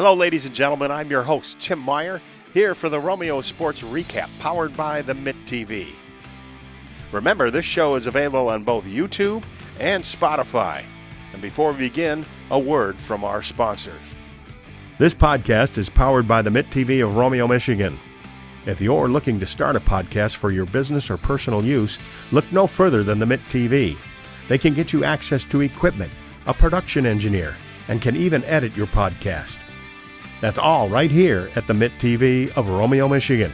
Hello, ladies and gentlemen. I'm your host, Tim Meyer, here for the Romeo Sports Recap, powered by the Mitt TV. Remember, this show is available on both YouTube and Spotify. And before we begin, a word from our sponsors. This podcast is powered by the Mitt TV of Romeo, Michigan. If you're looking to start a podcast for your business or personal use, look no further than the Mitt TV. They can get you access to equipment, a production engineer, and can even edit your podcast. That's all right here at the Mitt TV of Romeo, Michigan.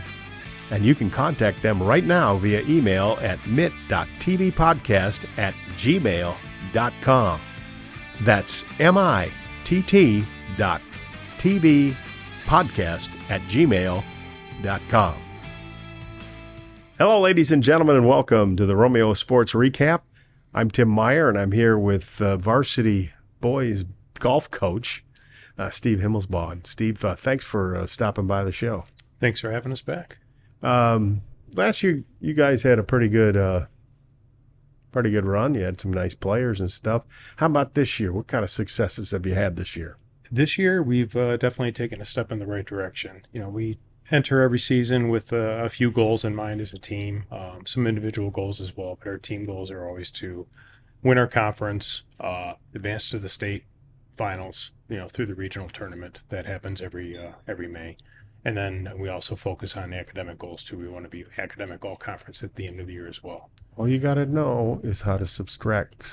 And you can contact them right now via email at mitt.tvpodcast@gmail.com. That's mitt.tvpodcast@gmail.com. Hello, ladies and gentlemen, and welcome to the Romeo Sports Recap. I'm Tim Meyer, and I'm here with Varsity boys golf coach, Steve Himmelsbaugh. Steve, thanks for stopping by the show. Thanks for having us back. Last year, you guys had a pretty good run. You had some nice players and stuff. How about this year? What kind of successes have you had this year? This year, we've definitely taken a step in the right direction. You know, we enter every season with a few goals in mind as a team, some individual goals as well, but our team goals are always to win our conference, advance to the state finals, through the regional tournament that happens every May. And then we also focus on academic goals too. We want to be academic all conference at the end of the year as well. All you got to know is how to subtract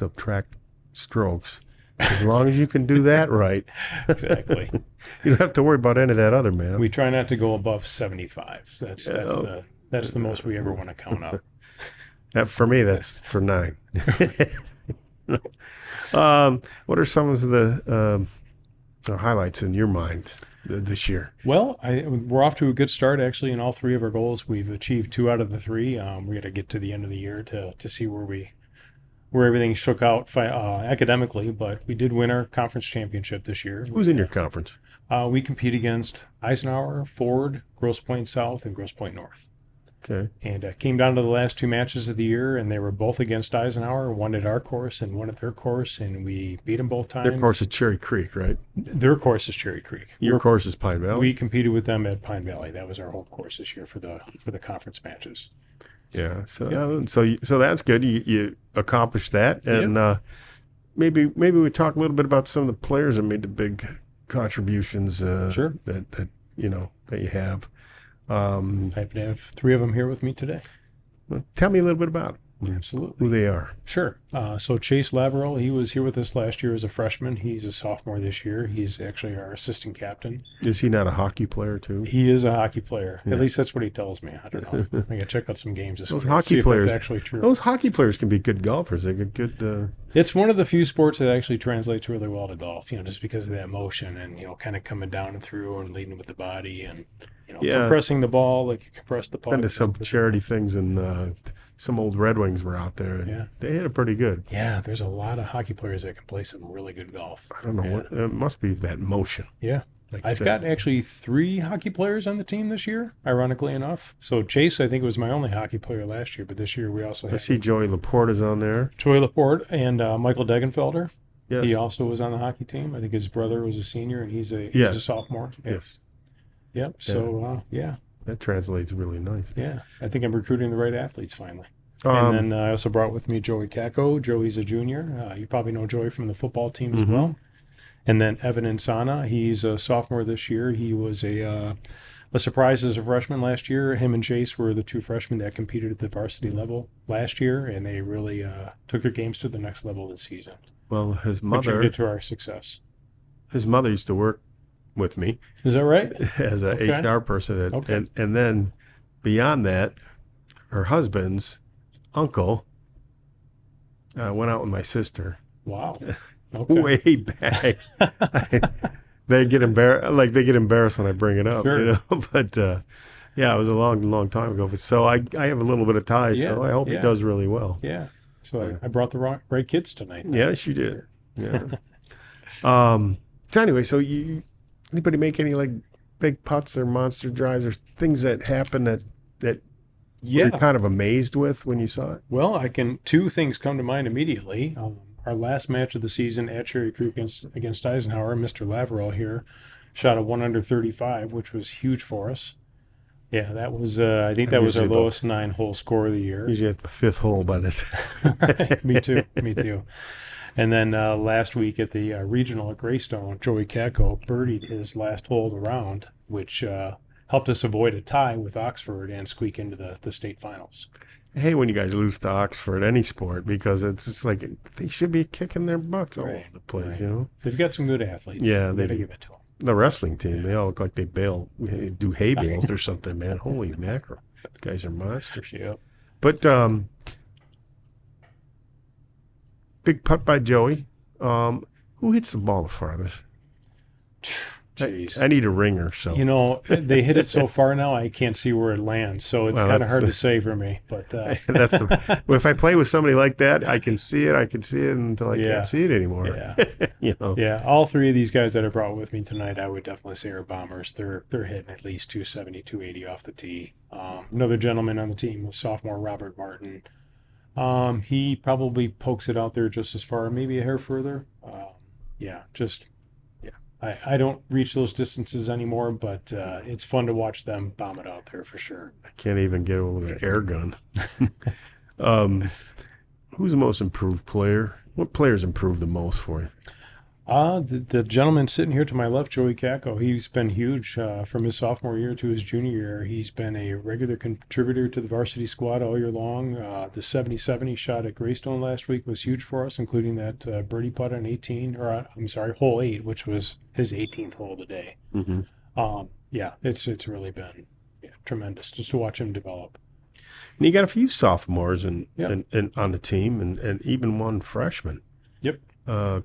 strokes. As long as you can do that right. Exactly. You don't have to worry about any of that other, man. We try not to go above 75. That's the most we ever want to count up. For me, that's for 9. What are some of the highlights in your mind this year? Well, we're off to a good start, actually, in all 3 of our goals. We've achieved 2 out of the 3. We got to get to the end of the year to see where everything shook out academically, but we did win our conference championship this year. Who's in your conference? We compete against Eisenhower, Ford, Grosse Pointe South, and Grosse Pointe North. Okay. And came down to the last 2 matches of the year, and they were both against Eisenhower, one at our course and one at their course, and we beat them both times. Their course is Cherry Creek, right? Their course is Cherry Creek. Your course is Pine Valley? We competed with them at Pine Valley. That was our home course this year for the conference matches. Yeah, so that's good. You accomplished that, and maybe we talk a little bit about some of the players that made the big contributions. Sure. That you have. Happy to have 3 of them here with me today. Well, tell me a little bit about them. Absolutely. Who they are. Sure. So Chase Laverell, he was here with us last year as a freshman. He's a sophomore this year. He's actually our assistant captain. Is he not a hockey player too? He is a hockey player. Yeah. At least that's what he tells me. I don't know. I got to check out some games this week. Hockey players, that's actually true. Those hockey players can be good golfers. They get good. It's one of the few sports that actually translates really well to golf. Just because of that motion and kind of coming down and through and leading with the body and compressing the ball like you compress the puck. Been to some charity things and some old Red Wings were out there. Yeah, they hit it pretty good. Yeah, there's a lot of hockey players that can play some really good golf. I don't know what it must be that motion. Yeah. I've got actually 3 hockey players on the team this year, ironically enough. So Chase, I think, was my only hockey player last year, but this year we also have... I see Joey Laporte is on there. Joey Laporte and Michael Degenfelder. Yes. He also was on the hockey team. I think his brother was a senior, and he's a sophomore. Yes. Yep. So, yeah. That translates really nice. Yeah. I think I'm recruiting the right athletes finally. And then I also brought with me Joey Kako. Joey's a junior. You probably know Joey from the football team as well. And then Evan Insana, he's a sophomore this year. He was a surprise as a freshman last year. Him and Chase were the 2 freshmen that competed at the varsity level last year, and they really took their games to the next level this season. Well, his mother contributed to our success. His mother used to work with me. Is that right? As a HR person. And then beyond that, her husband's uncle went out with my sister. Wow. Okay. Way back. They get embarrassed when I bring it up. Sure. But it was a long time ago. So I have a little bit of ties. Yeah. So I hope he does really well. Yeah. So I brought the right kids tonight. Yes, you did. Yeah. So anyway, so anybody make any big putts or monster drives or things that happen that you're kind of amazed with when you saw it? Well, 2 things come to mind immediately. Our last match of the season at Cherry Creek against Eisenhower, Mr. Laverell here shot a 1 under 35, which was huge for us. Yeah, that was, I think I'm that was our usually about- lowest 9-hole score of the year. Usually at the 5th hole by the time. Right, me too. Me too. And then last week at the regional at Greystone, Joey Cacco birdied his last hole of the round, which helped us avoid a tie with Oxford and squeak into the state finals. I hate when you guys lose to Oxford, any sport, because it's just like they should be kicking their butts all over the place, Right. you know? They've got some good athletes. Yeah, we they gotta do. give it to them. The wrestling team, they all look like they do hay bales or something, man. Holy mackerel. Guys are monsters. Yep. But big putt by Joey. Who hits the ball the farthest? Jeez. I need a ringer, so. You know, they hit it so far now, I can't see where it lands. So it's Well, kind of that's hard to say for me. But that's the. Well, if I play with somebody like that, I can see it. I can see it until I Yeah. can't see it anymore. yeah, You know. yeah. All three of these guys that I brought with me tonight, I would definitely say are bombers. They're hitting at least 270, 280 off the tee. Another gentleman on the team, sophomore Robert Martin. He probably pokes it out there just as far, maybe a hair further. Yeah. I don't reach those distances anymore, but it's fun to watch them bomb it out there for sure. I can't even get it with an air gun. Who's the most improved player? What players improved the most for you? The gentleman sitting here to my left, Joey Cacco, he's been huge from his sophomore year to his junior year. He's been a regular contributor to the varsity squad all year long. The 77 he shot at Greystone last week was huge for us, including that birdie putt on 18, or I'm sorry, hole 8, which was his 18th hole of the day. Mm-hmm. Yeah, it's really been tremendous just to watch him develop. And you got a few sophomores and on the team, and even one freshman. Yep.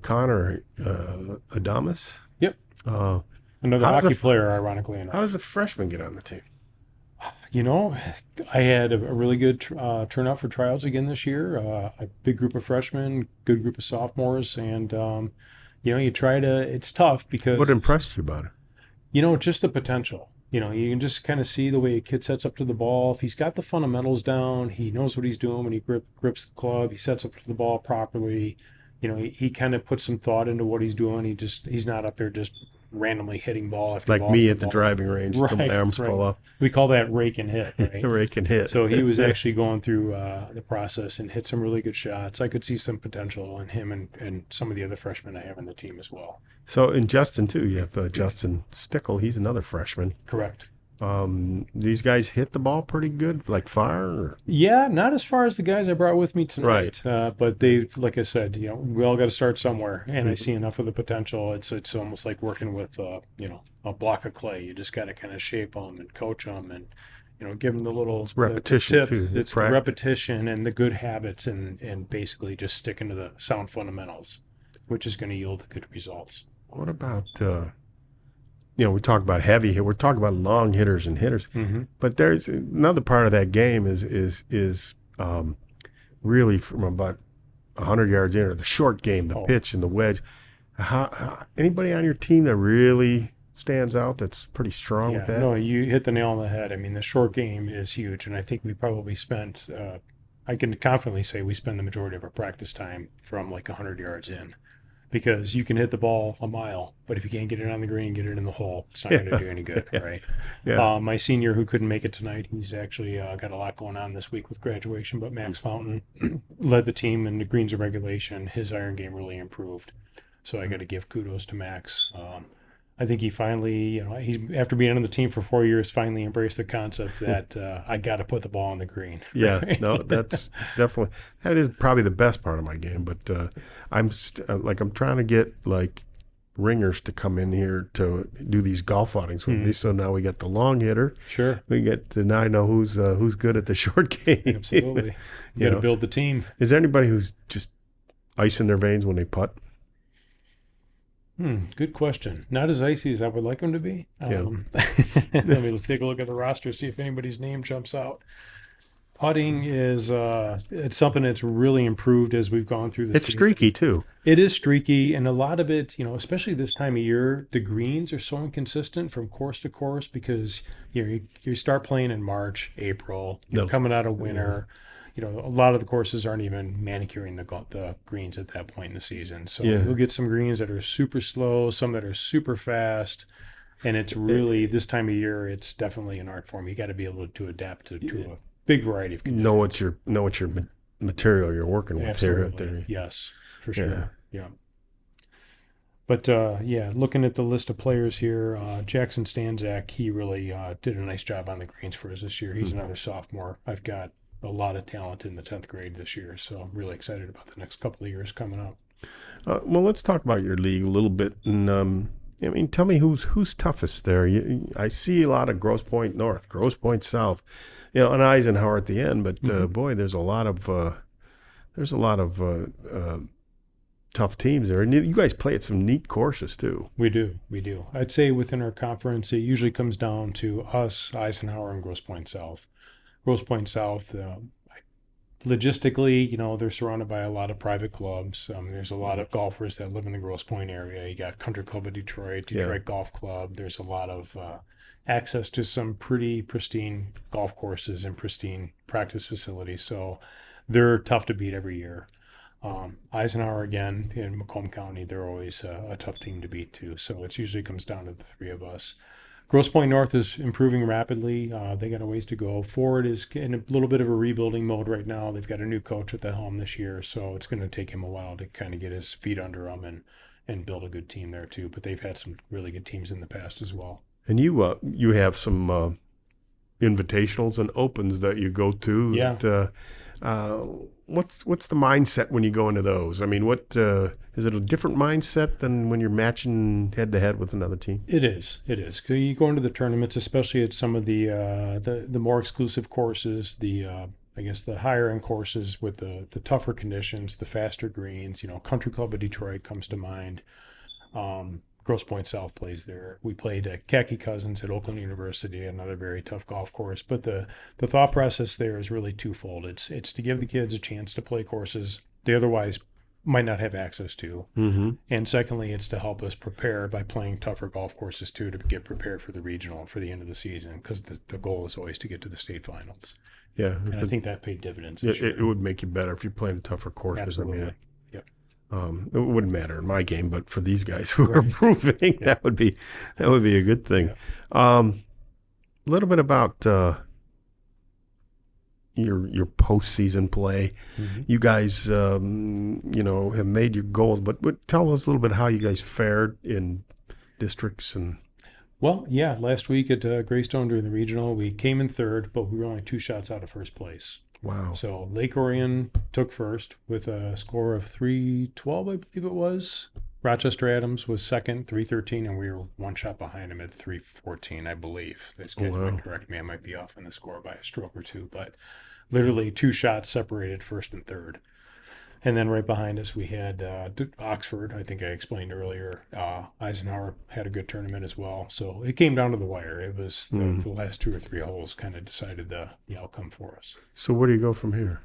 Connor Adamas. Yep. Another how does hockey a- player, ironically enough. How does a freshman get on the team? You know, I had a really good turnout for tryouts again this year. A big group of freshmen, good group of sophomores, and you try to. It's tough because What impressed you about it? just the potential. You can just kind of see the way a kid sets up to the ball. If he's got the fundamentals down, he knows what he's doing when he grips the club. He sets up to the ball properly. He kind of puts some thought into what he's doing. He's not up there just randomly hitting ball after Like ball me after at the ball. driving range until my arms fall off. We call that rake and hit, right? Rake and hit. So he was actually going through the process and hit some really good shots. I could see some potential in him and some of the other freshmen I have on the team as well. So in Justin too, you have Justin Stickle. He's another freshman. Correct. These guys hit the ball pretty good, like fire. Or? Yeah, not as far as the guys I brought with me tonight. Right. But they, like I said, we all got to start somewhere, and I see enough of the potential. It's almost like working with a block of clay. You just got to kind of shape them and coach them, and give them the little repetition the too. It's the repetition and the good habits, and basically just sticking to the sound fundamentals, which is going to yield good results. What about we talk about heavy hit. We're talking about long hitters and hitters, but there's another part of that game is really from about 100 yards in, or the short game, the pitch and the wedge. How anybody on your team that really stands out that's pretty strong with that? No, you hit the nail on the head. I mean, the short game is huge, and I think we probably spent. I can confidently say we spend the majority of our practice time from like 100 yards in. Because you can hit the ball a mile, but if you can't get it on the green, get it in the hole, it's not going to do any good, right? Yeah. My senior who couldn't make it tonight, he's actually got a lot going on this week with graduation, but Max Fountain led the team in the greens and regulation. His iron game really improved. So I got to give kudos to Max. I think he finally, he's after being on the team for 4 years, finally embraced the concept that I got to put the ball on the green. Yeah, no, that's definitely, that is probably the best part of my game. But I'm trying to get like ringers to come in here to do these golf outings with me. So now we got the long hitter. Sure. We get to now I know who's good at the short game. Absolutely. You got to build the team. Is there anybody who's just ice in their veins when they putt? Good question. Not as icy as I would like them to be. Let me take a look at the roster, see if anybody's name jumps out. Putting is it's something that's really improved as we've gone through the It's season. streaky too. It is streaky, and a lot of it, especially this time of year, the greens are so inconsistent from course to course because you start playing in March, April, you're coming out of winter. A lot of the courses aren't even manicuring the greens at that point in the season. So you'll get some greens that are super slow, some that are super fast. And it's really, this time of year, it's definitely an art form. You got to be able to adapt to a big variety of conditions. Know what your material you're working with Absolutely. here. Yes, for sure. Yeah. But looking at the list of players here, Jackson Stanzak, he really did a nice job on the greens for us this year. He's another sophomore. I've got a lot of talent in the 10th grade this year, so I'm really excited about the next couple of years coming up. Well, let's talk about your league a little bit. And I mean, tell me who's toughest there. I see a lot of Grosse Pointe North, Grosse Pointe South, and Eisenhower at the end. But boy, there's a lot of tough teams there. And you guys play at some neat courses too. We do. I'd say within our conference, it usually comes down to us, Eisenhower, and Grosse Pointe South. Grosse Pointe South, logistically, they're surrounded by a lot of private clubs. There's a lot of golfers that live in the Grosse Pointe area. You got Country Club of Detroit Golf Club. There's a lot of access to some pretty pristine golf courses and pristine practice facilities. So they're tough to beat every year. Eisenhower, again, in Macomb County, they're always a tough team to beat too. So it usually comes down to the three of us. Grosse Pointe North is improving rapidly. They got a ways to go. Forward is in a little bit of a rebuilding mode right now. They've got a new coach at the helm this year, so it's going to take him a while to kind of get his feet under him and build a good team there too. But they've had some really good teams in the past as well. And you have some invitationals and opens that you go to. Yeah. That, what's the mindset when you go into those? I mean, what is it a different mindset than when you're matching head to head with another team? It is. You go into the tournaments, especially at some of the more exclusive courses, I guess the higher end courses with the tougher conditions, the faster greens. Country Club of Detroit comes to mind. Grosse Pointe South plays there. We played at Khaki Cousins at Oakland University, another very tough golf course. But the thought process there is really twofold. It's to give the kids a chance to play courses they otherwise might not have access to. Mm-hmm. And secondly, it's to help us prepare by playing tougher golf courses too, to get prepared for the regional for the end of the season, because the goal is always to get to the state finals. Yeah. And I think that paid dividends. It would make you better if you're playing tougher courses. Absolutely. I mean, it wouldn't matter in my game, but for these guys who are improving, that would be a good thing. A little bit about your postseason play. Mm-hmm. You guys, have made your goals, but tell us a little bit how you guys fared in districts and. Well, yeah, last week at Greystone during the regional, we came in third, but we were only 2 shots out of first place. Wow. So Lake Orion took first with a score of 312, I believe it was. Rochester Adams was second, 313, and we were 1 shot behind him at 314, I believe. This guy might correct me. I might be off in the score by a stroke or two, but literally 2 shots separated first and third. And then right behind us, we had Oxford. I think I explained earlier. Eisenhower had a good tournament as well. So it came down to the wire. It was the last 2 or 3 holes kind of decided the outcome for us. So where do you go from here?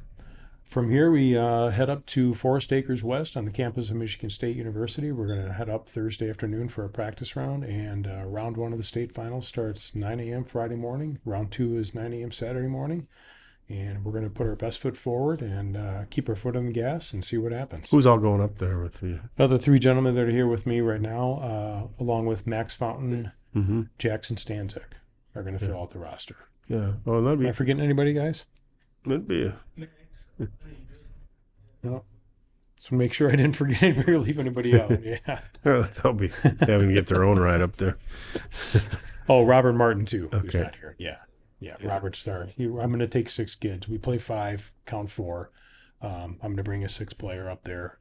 From here, we head up to Forest Acres West on the campus of Michigan State University. We're going to head up Thursday afternoon for a practice round. And round 1 of the state finals starts 9 a.m. Friday morning. Round 2 is 9 a.m. Saturday morning. And we're going to put our best foot forward and keep our foot on the gas and see what happens. Who's all going up there with you? The 3 gentlemen that are here with me right now, along with Max Fountain, Jackson Stanzak, are going to fill out the roster. Yeah. Oh, that'd be. Am I forgetting anybody, guys? That'd be. No. So make sure I didn't forget anybody or leave anybody out. Yeah. They'll be having to get their own ride up there. Oh, Robert Martin too. Okay. Who's not here? Yeah. Robert Starr. I'm going to take 6 kids. We play 5, count 4. I'm going to bring a 6th player up there.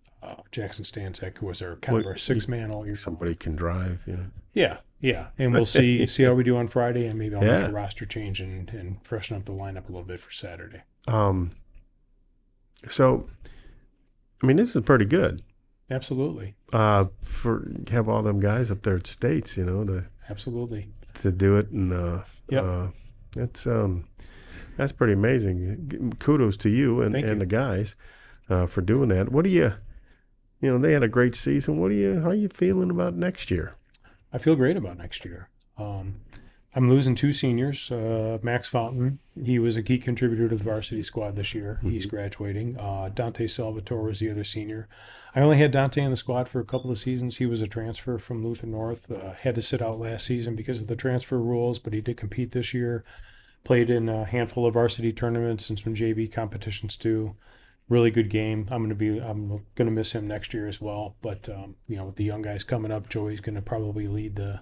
Jackson Stanzak, who was our our 6-man all year. Somebody can drive, Yeah. And we'll see how we do on Friday, and maybe I'll make a roster change and freshen up the lineup a little bit for Saturday. So, I mean, this is pretty good. Absolutely. For have all them guys up there at States, Absolutely. To do it, and that's pretty amazing. Kudos to you and the guys for doing that. What do you they had a great season. How are you feeling about next year? I feel great about next year. I'm losing 2 seniors. Max Fountain, he was a key contributor to the varsity squad this year. He's graduating. Dante Salvatore was the other senior. I only had Dante in the squad for a couple of seasons. He was a transfer from Luther North. Had to sit out last season because of the transfer rules, but he did compete this year. Played in a handful of varsity tournaments and some JV competitions too. Really good game. I'm gonna miss him next year as well. But with the young guys coming up, Joey's gonna probably lead the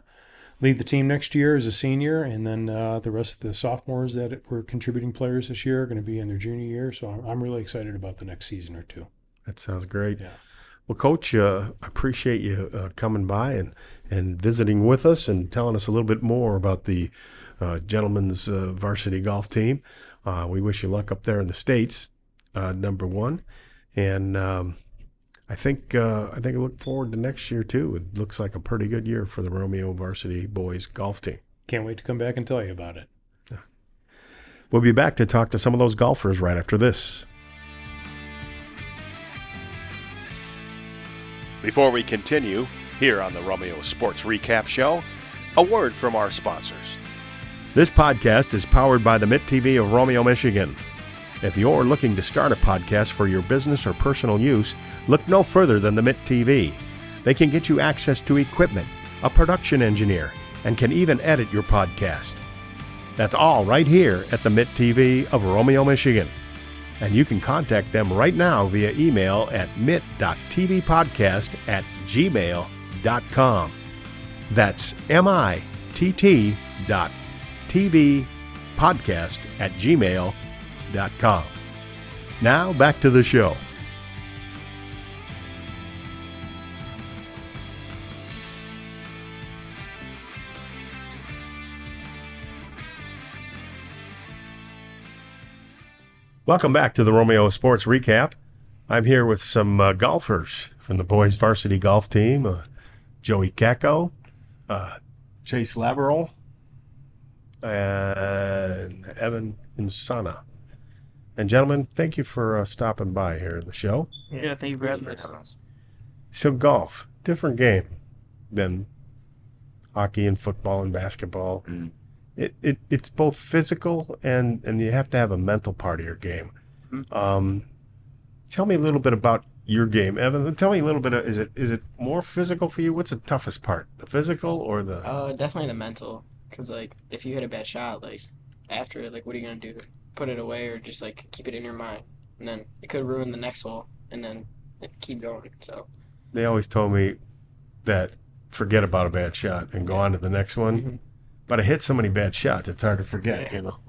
team next year as a senior, and then the rest of the sophomores that were contributing players this year are going to be in their junior year. So I'm really excited about the next season or two. That sounds great. Yeah. Well, Coach, I appreciate you coming by and visiting with us and telling us a little bit more about the gentlemen's varsity golf team. We wish you luck up there in the States, number one. And I think I look forward to next year too. It looks like a pretty good year for the Romeo varsity boys golf team. Can't wait to come back and tell you about it. We'll be back to talk to some of those golfers right after this. Before we continue, here on the Romeo Sports Recap Show, a word from our sponsors. This podcast is powered by the Mitt TV of Romeo, Michigan. If you're looking to start a podcast for your business or personal use, look no further than the Mitt TV. They can get you access to equipment, a production engineer, and can even edit your podcast. That's all right here at the Mitt TV of Romeo, Michigan. And you can contact them right now via email at mitt.tvpodcast@gmail.com. That's mitt.tvpodcast@gmail.com. Now back to the show. Welcome back to the Romeo Sports Recap. I'm here with some golfers from the boys varsity golf team. Joey Kako, Chase Laverol, and Evan Insana. And gentlemen, thank you for stopping by here in the show. Yeah, thank you for having us. So golf, different game than hockey and football and basketball. It's both physical and you have to have a mental part of your game. Tell me a little bit about your game, Evan. Tell me a little bit. Is it more physical for you? What's the toughest part, the physical or the? Definitely the mental. Cause like if you hit a bad shot, like after, like what are you gonna do? Put it away or just like keep it in your mind, and then it could ruin the next hole, and then keep going. So they always told me that forget about a bad shot and go on to the next one. But I hit so many bad shots, it's hard to forget. You know.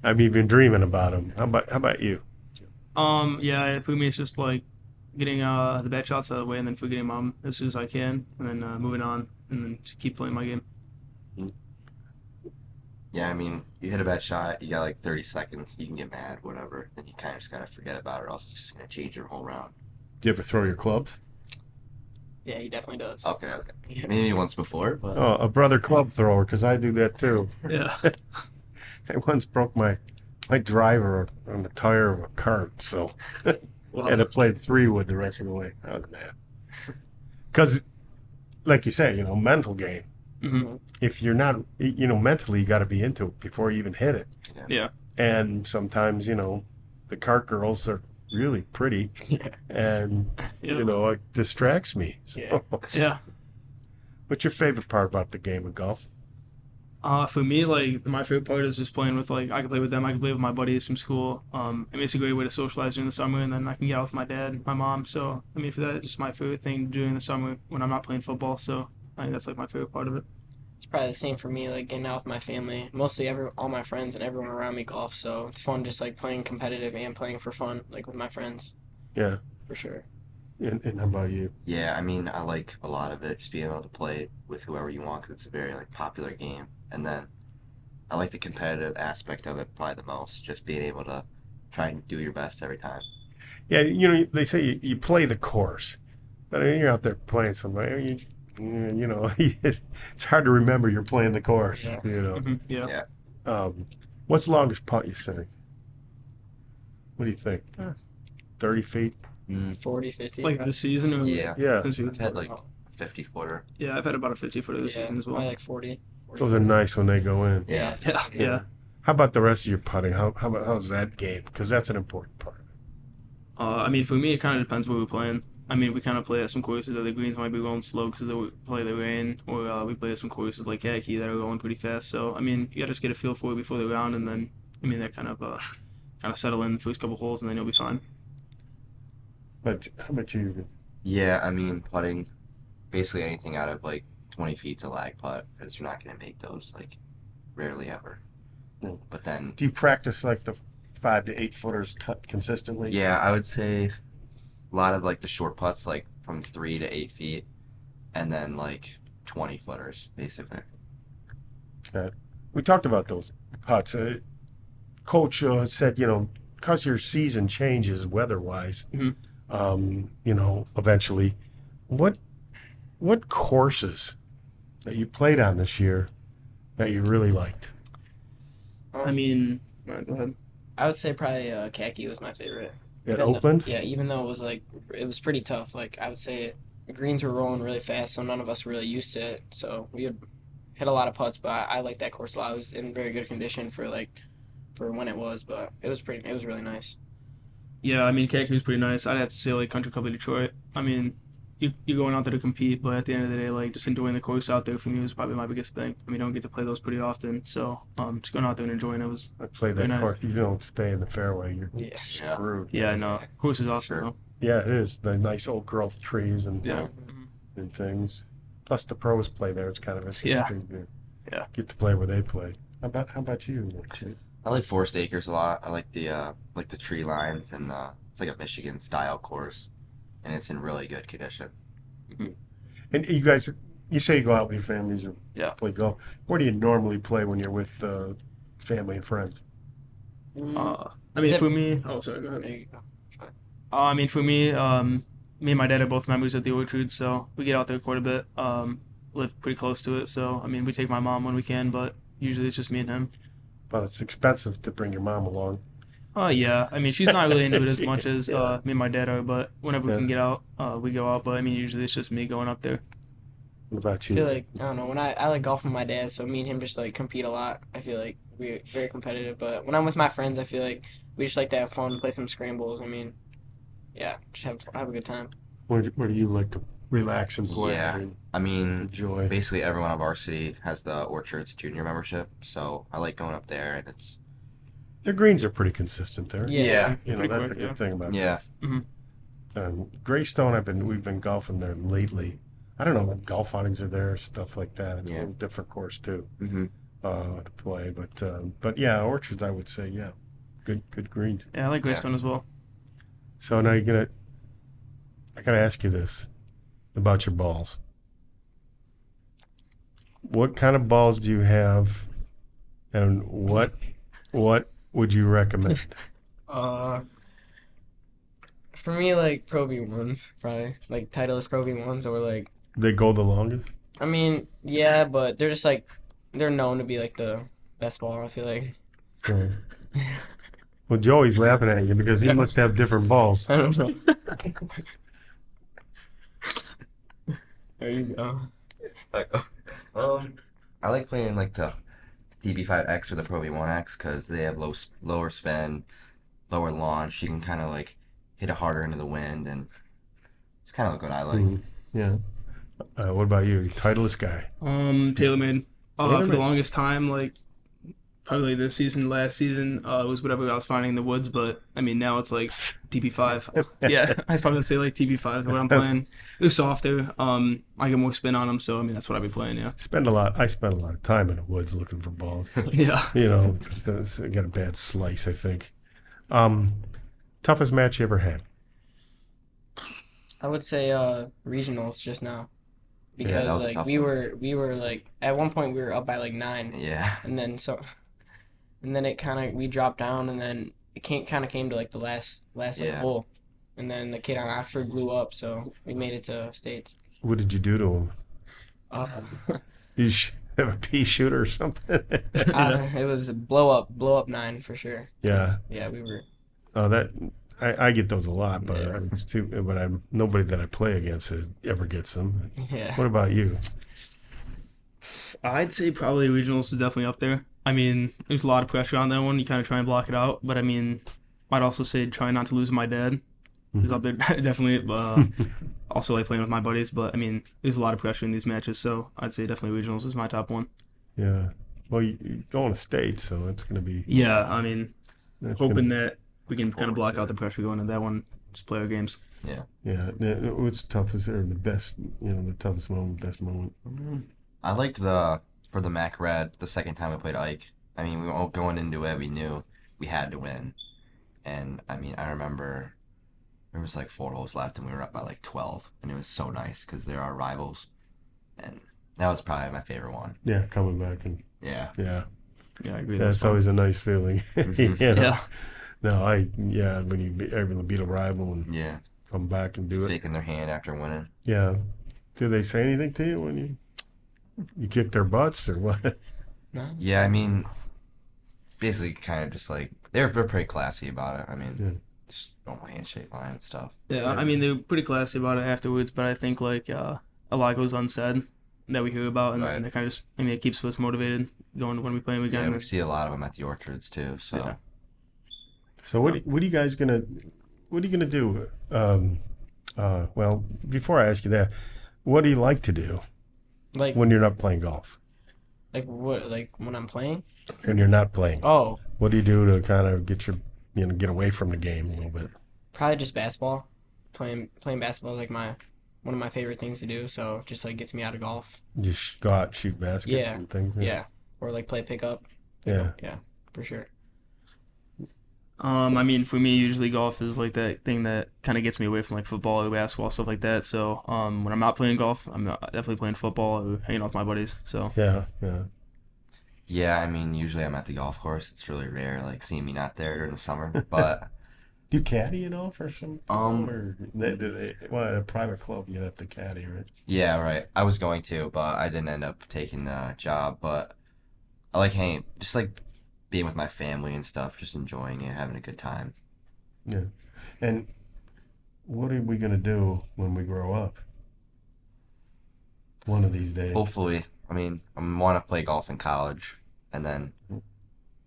I'm even dreaming about them. How about you? Yeah, for me, it's just like getting the bad shots out of the way and then forgetting them as soon as I can, and then moving on, and then to keep playing my game. Yeah, I mean, you hit a bad shot, you got like 30 seconds, you can get mad, whatever, then you kind of just got to forget about it, or else it's just going to change your whole round. Do you ever throw your clubs? Yeah, he definitely does. Okay. Maybe once before, but... Oh, a brother club thrower, because I do that too. Yeah. I once broke my driver on the tire of a cart, so I had to play 3-wood the rest of the way. That was bad. Because, like you say, mental game. If you're not, mentally you got to be into it before you even hit it. Yeah. And sometimes, the cart girls are really pretty, and it distracts me. So. Yeah. What's your favorite part about the game of golf? For me, like my favorite part is just playing with I can play with them, I can play with my buddies from school. It makes a great way to socialize during the summer, and then I can get out with my dad, and my mom. So I mean, for that, it's just my favorite thing during the summer when I'm not playing football. So I think that's like my favorite part of it. It's probably the same for me, like getting out with my family. Mostly all my friends and everyone around me golf, so it's fun just like playing competitive and playing for fun, like with my friends. Yeah. For sure. And how about you? Yeah, I mean, I like a lot of it, just being able to play with whoever you want, because it's a very popular game. And then I like the competitive aspect of it probably the most, just being able to try and do your best every time. Yeah, they say you play the course, but I mean, you're out there playing somebody. It's hard to remember you're playing the course. Yeah. What's the longest putt you sink? What do you think? 30 feet? 40, 50. Like this season? Or Yeah. Yeah. Since I've had like a 50-footer. Yeah, I've had about a 50-footer this season as well. I like 40. Those are nice when they go in. Yeah. Yeah. How about the rest of your putting? How's that game? Because that's an important part. I mean, for me, it kind of depends where we're playing. I mean, we kind of play at some courses that the greens might be going slow because we play the rain, or we play at some courses like Khaki that are going pretty fast. So, I mean, you got to just get a feel for it before the round, and then, I mean, that kind of settle in the first couple holes, and then you'll be fine. But how about you? Yeah, I mean, putting basically anything out of like 20 feet's a lag putt because you're not going to make those like rarely ever. No. But then, Do you practice like the 5 to 8 footers cut consistently? yeah, I would say a lot of like the short putts, like from 3 to 8 feet, and then like 20 footers, basically. Okay. We talked about those putts. Coach said, because your season changes weather-wise, eventually, what courses that you played on this year that you really liked? I mean, go ahead. I would say probably Khaki was my favorite. At Even though- Oakland? Yeah, even though it was pretty tough. Like I would say, the greens were rolling really fast, so none of us were really used to it. So we would hit a lot of putts, but I liked that course a lot. I was in very good condition for when it was, but it was really nice. Yeah, I mean, Khaki was pretty nice. I'd have to say, like, Country Club of Detroit. I mean, you're going out there to compete, but at the end of the day, like, just enjoying the course out there for me was probably my biggest thing. I mean, I don't get to play those pretty often, so just going out there and enjoying it was I played that very nice. course. If you don't stay in the fairway, you're Yeah. screwed. Yeah, no, course is awesome, Sure. though. Yeah, it is. The nice old growth trees and Yeah. and things. Plus the pros play there. It's kind of interesting to Yeah. get to play where they play. How about you, Chase? I like Forest Acres a lot. I like the tree lines, and it's like a Michigan style course, and it's in really good condition. And you guys, you say you go out with your families or Yeah. play golf. Where do you normally play when you're with family and friends? I mean, for me, oh, sorry, go There ahead. you go. I mean, for me, me and my dad are both members at the Orchard, so we get out there quite a bit. Live pretty close to it, so I mean, we take my mom when we can, but usually it's just me and him. Well, it's expensive to bring your mom along. Yeah, I mean, she's not really into it as much as Yeah. me and my dad are, but whenever Yeah. we can get out, we go out. But I mean, usually it's just me going up there. What about I feel you? like, I don't know, when I like golf with my dad, so me and him just like compete a lot. I feel like we're very competitive, but when I'm with my friends, I feel like we just like to have fun, play some scrambles. I mean, yeah, just have a good time. Where do you like to relax and play? Yeah. and I mean, enjoy. basically everyone on Varsity has the Orchards junior membership, so I like going up there, and it's Their greens are pretty consistent there. Yeah. You know, Pretty that's quick, a good yeah. thing about yeah. Greystone. We've been golfing there lately. I don't know what golf outings are there, stuff like that. It's a Yeah. little different course too Mm-hmm. to play, but yeah, Orchards I would say good greens. Yeah, I like Greystone as well. So now I gotta ask you this about your balls. What kind of balls do you have, and what would you recommend? For me, like Pro V1s, probably like Titleist Pro V1s, or like, They go the longest. I mean, yeah, but they're just like they're known to be like the best ball. I feel like. Right. Well, Joey's laughing at you because he must have different balls. I don't know. There you go. I like playing like the DB5X or the Pro V1X because they have lower spin, lower launch. You can kind of like hit it harder into the wind, and it's kind of what I like. Mhm. Yeah. What about you? Titleist guy. TaylorMade. For TaylorMade. the longest time, like probably this season, last season, it was whatever I was finding in the woods. But I mean, now it's like TP5. Yeah, I'd probably say like TP5 when I'm playing. They're softer. I get more spin on them, so I mean that's what I'd be playing. Yeah. I spend a lot of time in the woods looking for balls. Yeah. You know, just I got a bad slice, I think. Toughest match you ever had? I would say regionals just now, Yeah, because that was a like tough we one. were like at one point we were up by like 9, Yeah. and then we dropped down, and then it kind of came to like the last like, Yeah. hole, and then the kid on Oxford blew up, so we made it to states. What did you do to him? You have a pea shooter or something? It was a blow up 9 for sure. Yeah. Yeah, we were. Oh, I get those a lot, but it's too. But nobody that I play against ever gets them. Yeah. What about you? I'd say probably regionals is definitely up there. I mean, there's a lot of pressure on that one. You kind of try and block it out, but I mean, I'd also say try not to lose my dad. He's up there definitely. Also like playing with my buddies, but I mean, there's a lot of pressure in these matches, so I'd say definitely regionals is my top one. Yeah. Well, you're going to state, so it's going to be. Yeah, I mean, hoping gonna, that we can kind of block out the pressure going into that one. Just play our games. Yeah. What's toughest or the best? The toughest moment, best moment. I liked for the MAC Red the second time we played Ike. I mean, we were going into it, we knew we had to win, and I mean, I remember there was like 4 holes left, and we were up by like 12, and it was so nice because they're our rivals, and that was probably my favorite one. Yeah, coming back and. Yeah. Yeah. Yeah, I agree. That's always a nice feeling. Yeah. No, when you able to beat a rival and come back and do it. Shaking their hand after winning. Yeah. Do they say anything to you when you kick their butts or what? No. Yeah, I mean, basically kind of just like, they're pretty classy about it. I mean, just normal handshake line and stuff. Yeah, I mean, they were pretty classy about it afterwards, but I think like a lot goes unsaid that we hear about, and that kind of just, I mean, it keeps us motivated going when we play them again. Yeah, we see a lot of them at the orchards too. So, So what are you guys gonna do? Well, before I ask you that, what do you like to do Like when you're not playing golf? like what? Like when I'm playing? When you're not playing, Oh, what do you do to kind of get get away from the game a little bit? probably just basketball. Playing basketball is like one of my favorite things to do. So just like gets me out of golf. Just go out and shoot baskets and things. Yeah. Or like play pickup. Yeah. Yeah, for sure. I mean, for me, usually golf is like that thing that kind of gets me away from like football or basketball, stuff like that. So, when I'm not playing golf, I'm definitely playing football or hanging out with my buddies. So. Yeah, I mean, usually I'm at the golf course. It's really rare, like seeing me not there during the summer. But do you caddy for some? Or a private club you have to caddy, right? Yeah, right. I was going to, but I didn't end up taking the job. But I like hanging, just like being with my family and stuff, just enjoying it, having a good time. Yeah. And what are we gonna do when we grow up? One of these days. Hopefully. I mean, I want to play golf in college, and then, I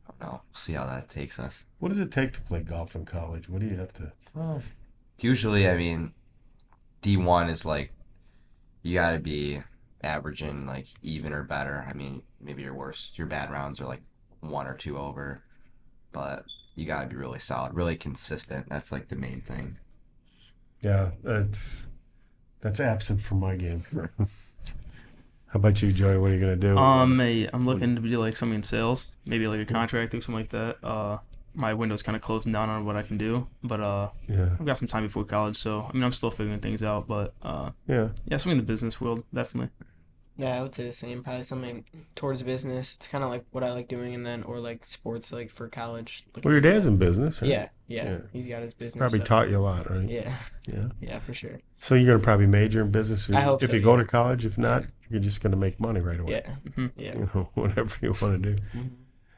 don't know, see how that takes us. What does it take to play golf in college? What do you have to? Usually, I mean, D1 is like, you got to be averaging like even or better. I mean, maybe your bad rounds are like 1 or 2 over, but you got to be really solid, really consistent. That's like the main thing. Yeah, that's absent from my game. How about you, Joey? What are you gonna do? I'm looking to do like something in sales, maybe like a contract or something like that. My window's kind of closing down on what I can do, but I've got some time before college, so I mean I'm still figuring things out. But something in the business world, definitely. Yeah, I would say the same. Probably something towards business. It's kind of like what I like doing, and then or like sports, like for college. Well, your dad's in business, right? Yeah. He's got his business. Probably taught you a lot, right? Yeah, for sure. So you're gonna probably major in business I hope if so, you go to college. If not, you're just gonna make money right away. Yeah. Whatever you want to do.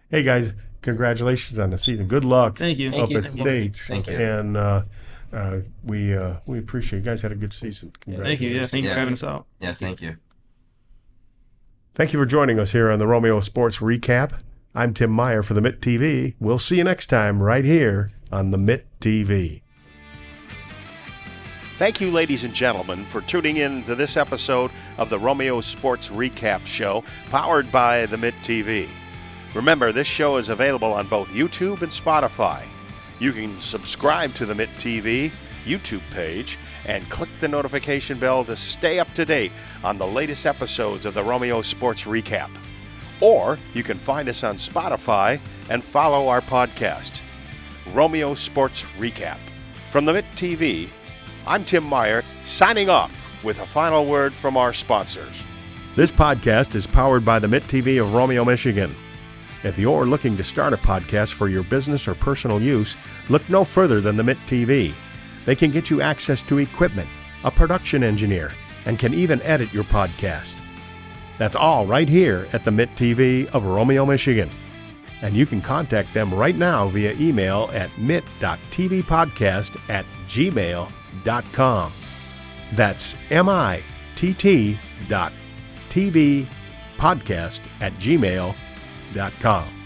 Hey guys, congratulations on the season. Good luck. Thank you. Up at state. Thank you. And we appreciate it. You guys had a good season. Thank you. Yeah, thank you for having us out. Yeah, thank you. Thank you for joining us here on the Romeo Sports Recap. I'm Tim Meyer for the Mitt TV. We'll see you next time right here on the Mitt TV. Thank you, ladies and gentlemen, for tuning in to this episode of the Romeo Sports Recap Show, powered by the Mitt TV. Remember, this show is available on both YouTube and Spotify. You can subscribe to the Mitt TV YouTube page and click the notification bell to stay up to date on the latest episodes of the Romeo Sports Recap. Or you can find us on Spotify and follow our podcast, Romeo Sports Recap. From the Mitt TV, I'm Tim Meyer, signing off with a final word from our sponsors. This podcast is powered by the Mitt TV of Romeo, Michigan. If you're looking to start a podcast for your business or personal use, look no further than the Mitt TV. They can get you access to equipment, a production engineer, and can even edit your podcast. That's all right here at the Mitt TV of Romeo, Michigan. And you can contact them right now via email at mitt.tvpodcast@gmail.com. That's mitt.tv podcast@gmail.com.